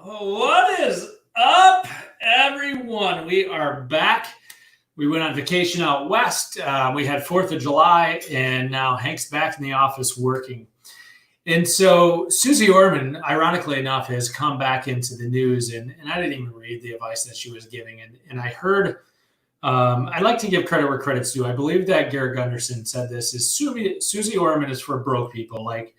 What is up, everyone? We are back. We went on vacation out west. We had 4th of July, and now Hank's back in the office working. And so Suze Orman, ironically enough, has come back into the news, and I didn't even read the advice that she was giving. And I heard, I like to give credit where credit's due. I believe that Garrett Gunderson said this, is Suze Orman is for broke people, like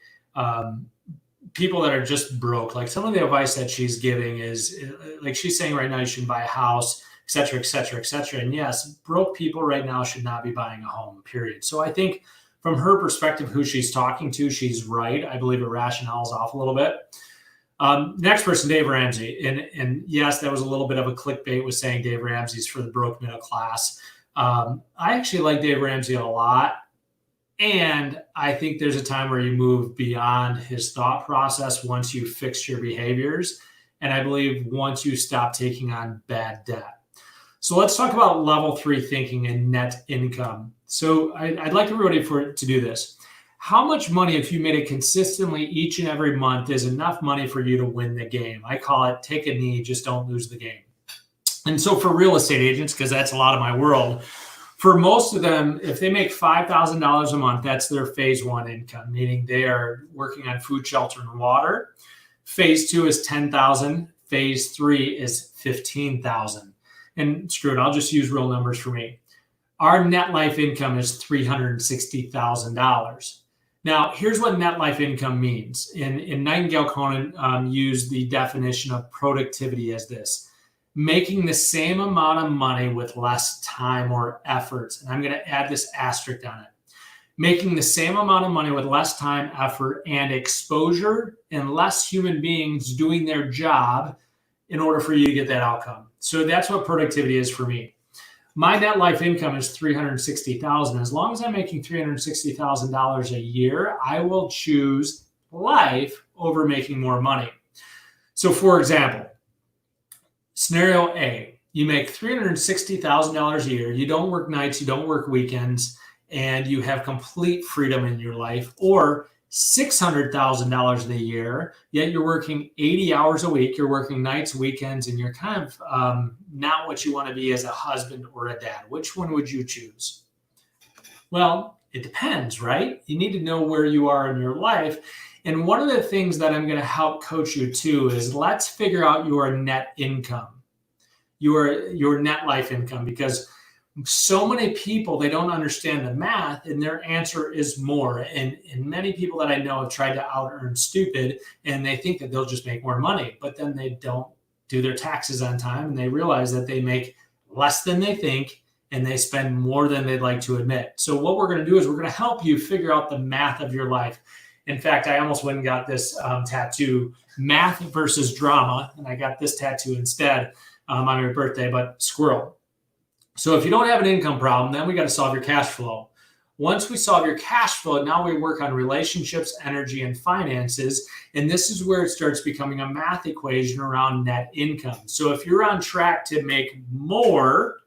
people that are just broke. Like some of the advice that she's giving is, like she's saying right now, you shouldn't buy a house, et cetera, et cetera, et cetera. And yes, broke people right now should not be buying a home, period. So I think from her perspective, who she's talking to, she's right. I believe her rationale is off a little bit. Next person, Dave Ramsey. And yes, that was a little bit of a clickbait with saying Dave Ramsey's for the broke middle class. I actually like Dave Ramsey a lot. And I think there's a time where you move beyond his thought process once you fix your behaviors. And I believe once you stop taking on bad debt. So let's talk about level 3 thinking and net income. So I'd like everybody to do this. How much money, if you made it consistently each and every month, is enough money for you to win the game? I call it take a knee, just don't lose the game. And so for real estate agents, because that's a lot of my world, for most of them, if they make $5,000 a month, that's their phase 1 income, meaning they are working on food, shelter, and water. Phase 2 is $10,000. Phase 3 is $15,000. And screw it, I'll just use real numbers for me. Our net life income is $360,000. Now, here's what net life income means. And Nightingale Conan used the definition of productivity as this: making the same amount of money with less time or efforts. And I'm going to add this asterisk on it. Making the same amount of money with less time, effort, and exposure, and less human beings doing their job in order for you to get that outcome. So that's what productivity is for me. My net life income is $360,000. As long as I'm making $360,000 a year, I will choose life over making more money. So for example, scenario A, you make $360,000 a year. You don't work nights, you don't work weekends, and you have complete freedom in your life. Or $600,000 a year, yet you're working 80 hours a week. You're working nights, weekends, and you're kind of not what you want to be as a husband or a dad. Which one would you choose? Well, it depends, right? You need to know where you are in your life. And one of the things that I'm going to help coach you to is let's figure out your net income, your net life income, because so many people, they don't understand the math and their answer is more. And many people that I know have tried to out earn stupid and they think that they'll just make more money, but then they don't do their taxes on time and they realize that they make less than they think and they spend more than they'd like to admit. So what we're going to do is we're going to help you figure out the math of your life. In fact, I almost went and got this tattoo, math versus drama. And I got this tattoo instead on my birthday, but squirrel. So if you don't have an income problem, then we got to solve your cash flow. Once we solve your cash flow, now we work on relationships, energy, and finances. And this is where it starts becoming a math equation around net income. So if you're on track to make more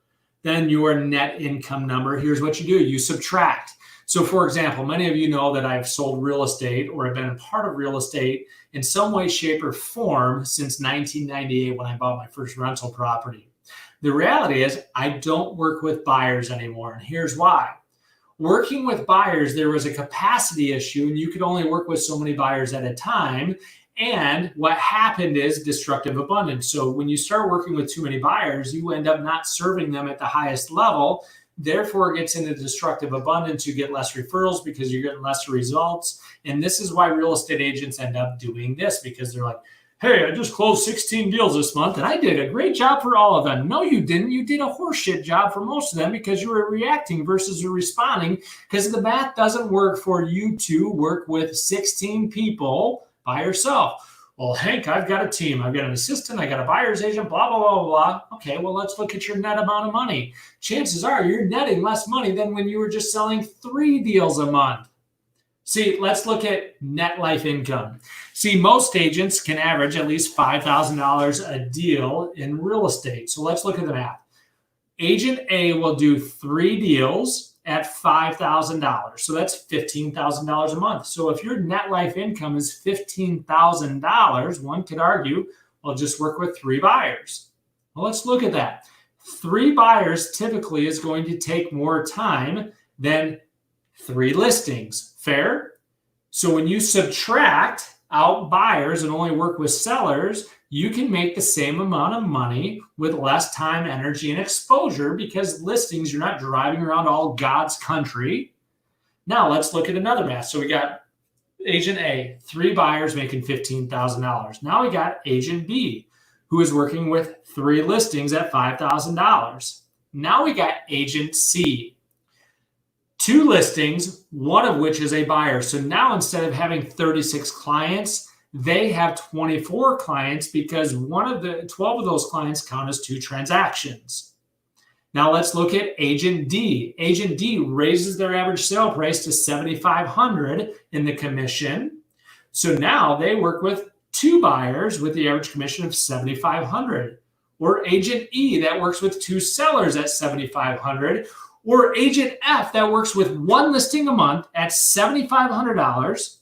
than your net income number, here's what you do. You subtract. So for example, many of you know that I've sold real estate or have been a part of real estate in some way, shape, or form since 1998 when I bought my first rental property. The reality is I don't work with buyers anymore. And here's why. Working with buyers, there was a capacity issue and you could only work with so many buyers at a time. And what happened is destructive abundance. So when you start working with too many buyers, you end up not serving them at the highest level. Therefore, it gets into destructive abundance. You get less referrals because you're getting less results. And this is why real estate agents end up doing this, because they're like, hey, I just closed 16 deals this month and I did a great job for all of them. No, you didn't. You did a horseshit job for most of them because you were reacting versus you're responding, because the math doesn't work for you to work with 16 people by yourself. Well, Hank, I've got a team. I've got an assistant. I got a buyer's agent, blah, blah, blah, blah. Okay, well, let's look at your net amount of money. Chances are you're netting less money than when you were just selling 3 deals a month. See, let's look at net life income. See, most agents can average at least $5,000 a deal in real estate. So let's look at the math. Agent A will do 3 deals at $5,000. So that's $15,000 a month. So if your net life income is $15,000, one could argue, well, I'll just work with 3 buyers. Well, let's look at that. 3 buyers typically is going to take more time than 3 listings. Fair? So when you subtract out buyers and only work with sellers, you can make the same amount of money with less time, energy, and exposure because listings, you're not driving around all God's country. Now let's look at another math. So we got agent A, 3 buyers making $15,000. Now we got agent B, who is working with 3 listings at $5,000. Now we got agent C, 2 listings, one of which is a buyer. So now instead of having 36 clients, they have 24 clients because 12 of those clients count as 2 transactions. Now let's look at agent D. Agent D raises their average sale price to $7,500 in the commission. So now they work with 2 buyers with the average commission of $7,500. Or agent E that works with 2 sellers at $7,500. Or agent F that works with 1 listing a month at $7,500,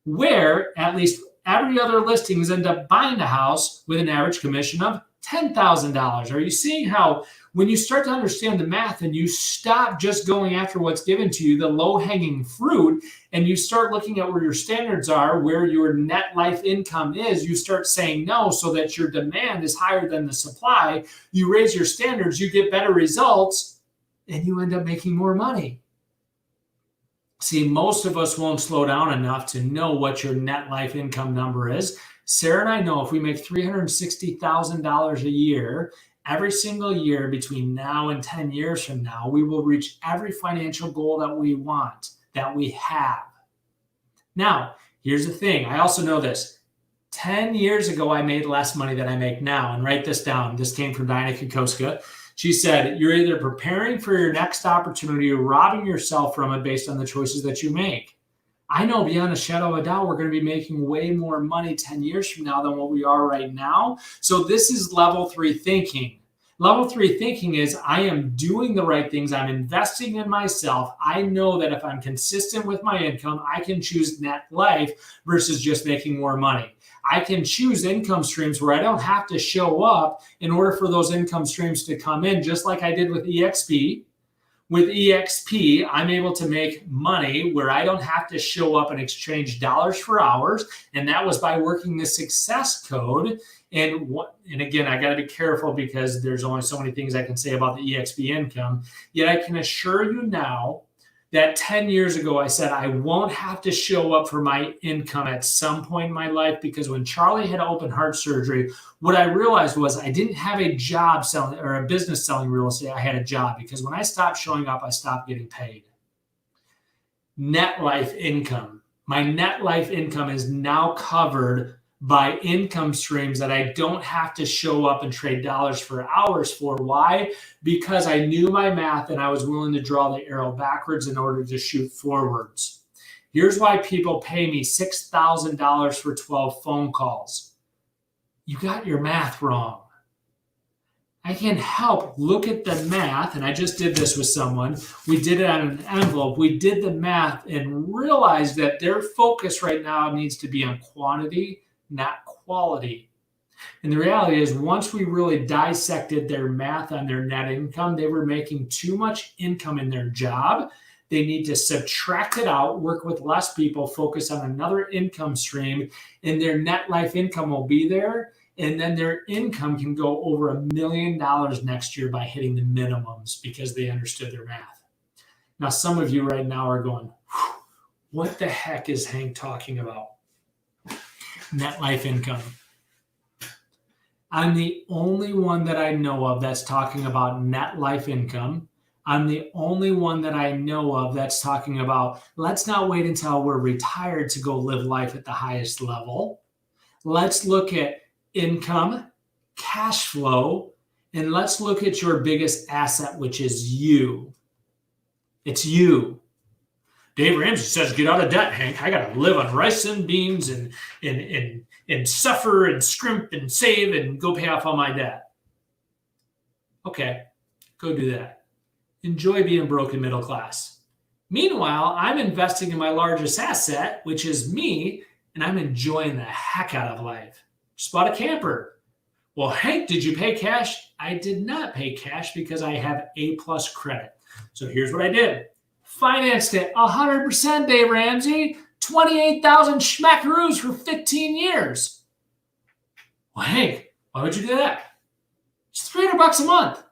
where at least every other listings end up buying the house with an average commission of $10,000. Are you seeing how when you start to understand the math and you stop just going after what's given to you, the low-hanging fruit, and you start looking at where your standards are, where your net life income is, you start saying no so that your demand is higher than the supply. You raise your standards, you get better results, and you end up making more money. See, most of us won't slow down enough to know what your net life income number is. Sarah and I know if we make $360,000 a year, every single year between now and 10 years from now, we will reach every financial goal that we want, that we have. Now, here's the thing. I also know this. 10 years ago, I made less money than I make now. And write this down. This came from Dianna Kokoszka. She said, you're either preparing for your next opportunity or robbing yourself from it based on the choices that you make. I know beyond a shadow of a doubt, we're going to be making way more money 10 years from now than what we are right now. So this is level 3 thinking. Level 3 thinking is I am doing the right things. I'm investing in myself. I know that if I'm consistent with my income, I can choose net life versus just making more money. I can choose income streams where I don't have to show up in order for those income streams to come in, just like I did with EXP. With EXP, I'm able to make money where I don't have to show up and exchange dollars for hours. And that was by working the success code. And again, I got to be careful because there's only so many things I can say about the EXP income. Yet I can assure you now that 10 years ago, I said I won't have to show up for my income at some point in my life because when Charlie had open heart surgery, what I realized was I didn't have a job selling or a business selling real estate. I had a job because when I stopped showing up, I stopped getting paid. Net life income. My net life income is now covered by income streams that I don't have to show up and trade dollars for hours for. Why? Because I knew my math and I was willing to draw the arrow backwards in order to shoot forwards. Here's why people pay me $6,000 for 12 phone calls. You got your math wrong. I can help look at the math, and I just did this with someone. We did it on an envelope. We did the math and realized that their focus right now needs to be on quantity, not quality. And the reality is once we really dissected their math on their net income, they were making too much income in their job. They need to subtract it out, work with less people, focus on another income stream, and their net life income will be there. And then their income can go over $1 million next year by hitting the minimums because they understood their math. Now, some of you right now are going, what the heck is Hank talking about? Net life income. I'm the only one that I know of that's talking about net life income. I'm the only one that I know of that's talking about, let's not wait until we're retired to go live life at the highest level. Let's look at income, cash flow, and let's look at your biggest asset, which is you. It's you. Dave Ramsey says, get out of debt, Hank. I got to live on rice and beans and suffer and scrimp and save and go pay off all my debt. Okay, go do that. Enjoy being broke and middle class. Meanwhile, I'm investing in my largest asset, which is me, and I'm enjoying the heck out of life. Just bought a camper. Well, Hank, did you pay cash? I did not pay cash because I have A+ credit. So here's what I did. Financed it 100%, Dave Ramsey. 28,000 schmackaroos for 15 years. Well, Hank, why would you do that? It's $300 a month.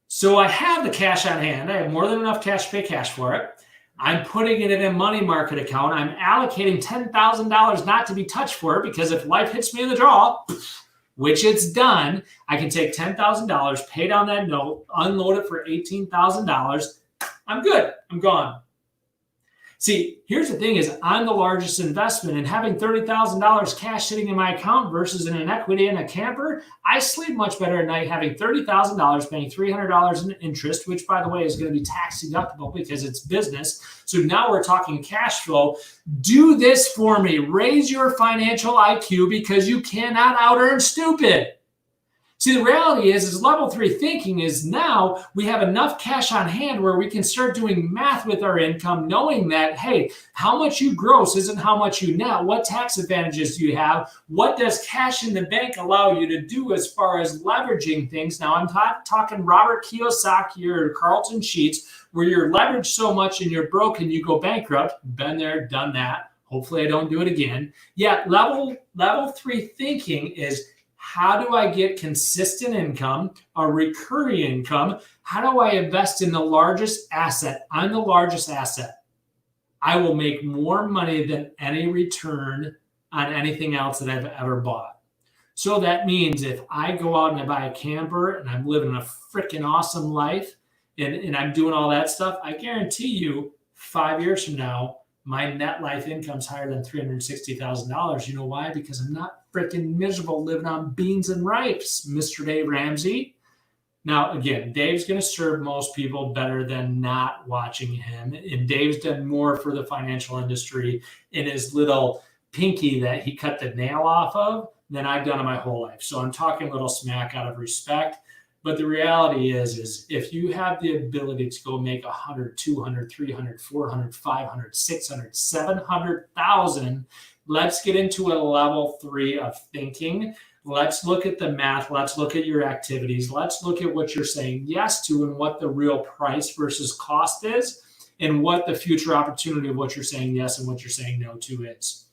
So I have the cash on hand. I have more than enough cash to pay cash for it. I'm putting it in a money market account. I'm allocating $10,000 not to be touched for it because if life hits me in the draw, which it's done, I can take $10,000, pay down that note, unload it for $18,000. I'm good. I'm gone. See, here's the thing is I'm the largest investment, and having $30,000 cash sitting in my account versus in an equity in a camper, I sleep much better at night having $30,000 paying $300 in interest, which by the way is going to be tax deductible because it's business. So now we're talking cash flow. Do this for me. Raise your financial IQ because you cannot out-earn stupid. See, the reality is level 3 thinking is now we have enough cash on hand where we can start doing math with our income, knowing that, hey, how much you gross isn't how much you net. What tax advantages do you have? What does cash in the bank allow you to do as far as leveraging things? Now, I'm talking Robert Kiyosaki or Carlton Sheets, where you're leveraged so much and you're broken, you go bankrupt. Been there, done that. Hopefully I don't do it again. Yet level 3 thinking is, how do I get consistent income, a recurring income? How do I invest in the largest asset? I'm the largest asset. I will make more money than any return on anything else that I've ever bought. So that means if I go out and I buy a camper and I'm living a freaking awesome life and I'm doing all that stuff, I guarantee you 5 years from now, my net life income is higher than $360,000. You know why? Because I'm not freaking miserable living on beans and rice, Mr. Dave Ramsey. Now, again, Dave's going to serve most people better than not watching him. And Dave's done more for the financial industry in his little pinky that he cut the nail off of than I've done in my whole life. So I'm talking a little smack out of respect. But the reality is if you have the ability to go make 100, 200, 300, 400, 500, 600, 700,000, let's get into a level 3 of thinking. Let's look at the math. Let's look at your activities. Let's look at what you're saying yes to and what the real price versus cost is and what the future opportunity of what you're saying yes and what you're saying no to is.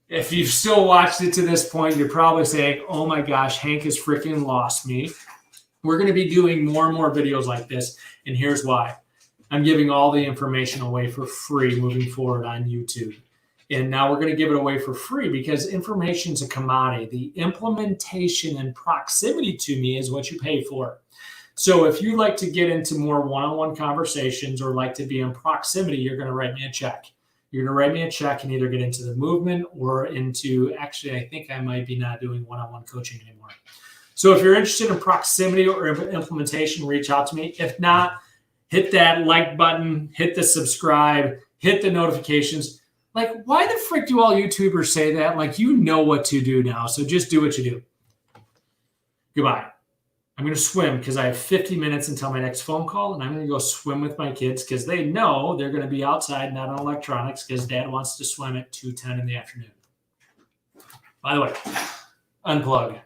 If you've still watched it to this point, you're probably saying, oh my gosh, Hank has freaking lost me. We're going to be doing more and more videos like this, and here's why. I'm giving all the information away for free moving forward on YouTube. And now we're going to give it away for free because information is a commodity. The implementation and proximity to me is what you pay for. So if you like to get into more one-on-one conversations or like to be in proximity, you're going to write me a check. You're going to write me a check and either get into the movement or into, actually, I think I might be not doing one-on-one coaching anymore. So if you're interested in proximity or implementation, reach out to me. If not, hit that like button, hit the subscribe, hit the notifications. Like, why the frick do all YouTubers say that? Like, you know what to do now, so just do what you do. Goodbye. I'm going to swim because I have 50 minutes until my next phone call, and I'm going to go swim with my kids because they know they're going to be outside, not on electronics, because Dad wants to swim at 2:10 in the afternoon. By the way, unplug.